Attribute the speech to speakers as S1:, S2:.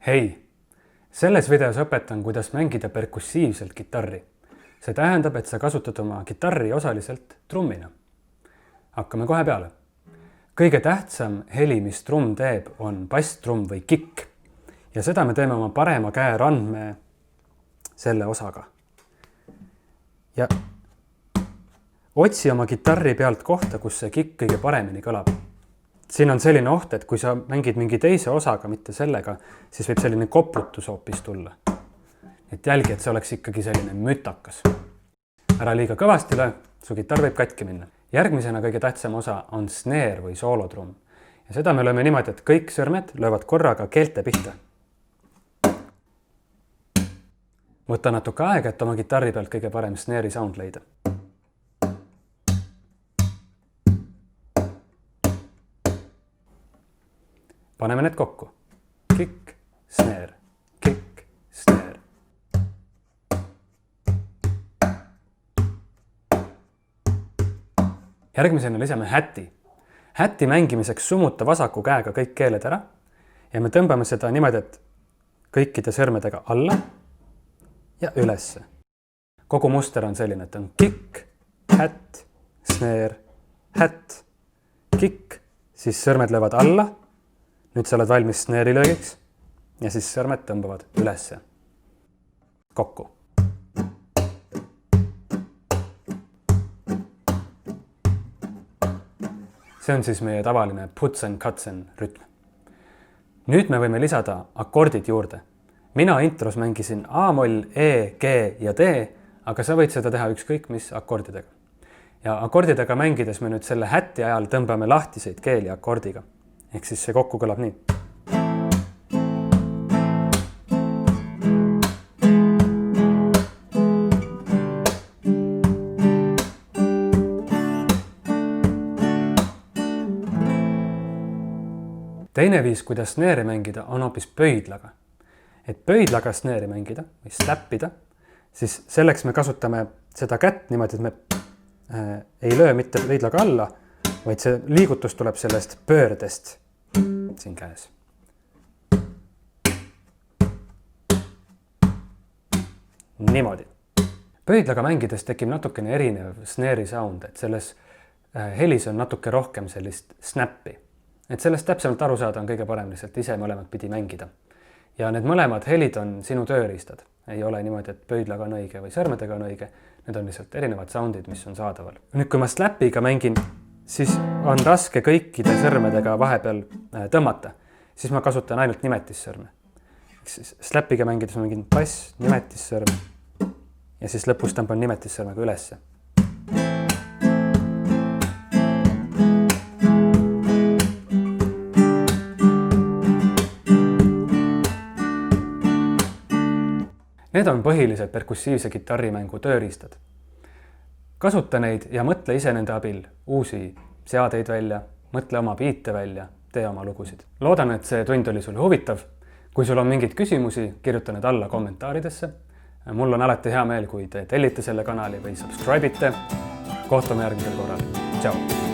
S1: Hei! Selles videos õpetan, kuidas mängida perkussiivselt kitarri. See tähendab, et sa kasutad oma kitarri osaliselt trummina. Hakkame kohe peale. Kõige tähtsam heli, mis trumm teeb, on basstrumm või kikk. Ja seda me teeme oma parema käe randme selle osaga. Ja otsi oma kitarri pealt kohta, kus see kikk kõige paremini kõlab. Siin on selline oht, et kui sa mängid mingi teise osaga, mitte sellega, siis võib selline koplutus hoopis tulla. Et jälgi, et see oleks ikkagi selline mütakas. Ära liiga kõvasti löö, su kitarr võib katki minna. Järgmisena kõige tähtsam osa on snare või soolotrumm. Ja seda me lööme niimoodi, et kõik sõrmed löövad korraga keelte pihta. Võta natuke aega, et oma kitarri pealt kõige parem snare'i sound leida. Paneme need kokku. Kikk, snare, kikk, snare. Järgmisena lisame hätti. Hätti mängimiseks summuta vasaku käega kõik keeled ära ja me tõmbame seda niimoodi, et kõikide sõrmedega alla ja ülesse. Kogu muster on selline, et on kikk, hätt, snare, hätt, kikk, siis sõrmed löövad alla. Nüüd sa oled valmis snare'i löögiks ja siis sõrmed tõmbavad ülesse. Kokku. See on siis meie tavaline puts and cuts and rütm. Nüüd me võime lisada akordid juurde. Mina intros mängisin A-moll, E, G ja D, aga sa võid seda teha ükskõik mis akordidega. Ja akordidega mängides me nüüd selle hätti ajal tõmbame lahtiseid keeli akordiga. Ehk siis see kokku kõlab nii. Teine viis, kuidas snare'i mängida, on hoopis pöidlaga. Et pöidlaga snare'i mängida või slappida, siis selleks me kasutame seda kätt niimoodi, et me ei löö mitte pöidlaga alla, vaid see liigutus tuleb sellest pöördest siin käes. Niimoodi. Pöidlaga mängides tekib natukene erinev snare'i sound, et selles helis on natuke rohkem sellist snappi. Et sellest täpsemalt aru saada on kõige parem lihtsalt ise mõlemad pidi mängida. Ja need mõlemad helid on sinu tööriistad. Ei ole niimoodi, et pöidlaga on õige või sõrmedega on õige. Need on lihtsalt erinevad soundid, mis on saadaval. Nüüd, kui ma slappiga mängin, siis on raske kõikide sõrmedega vahepeal tõmmata. Siis ma kasutan ainult nimetissõrme. Slappiga mängides ma mängin bass, nimetissõrme ja siis lõpus tõmban nimetissõrmega ülesse. Need on põhilised perkussiivse kitarrimängu tööriistad. Kasuta neid ja mõtle ise nende abil uusi seadeid välja, mõtle oma biite välja, tee oma lugusid. Loodan, et see tund oli sulle huvitav. Kui sul on mingeid küsimusi, kirjuta need alla kommentaaridesse. Mul on alati hea meel, kui te tellite selle kanali või subscribe'ite. Kohtume järgmisel korral. Tšau!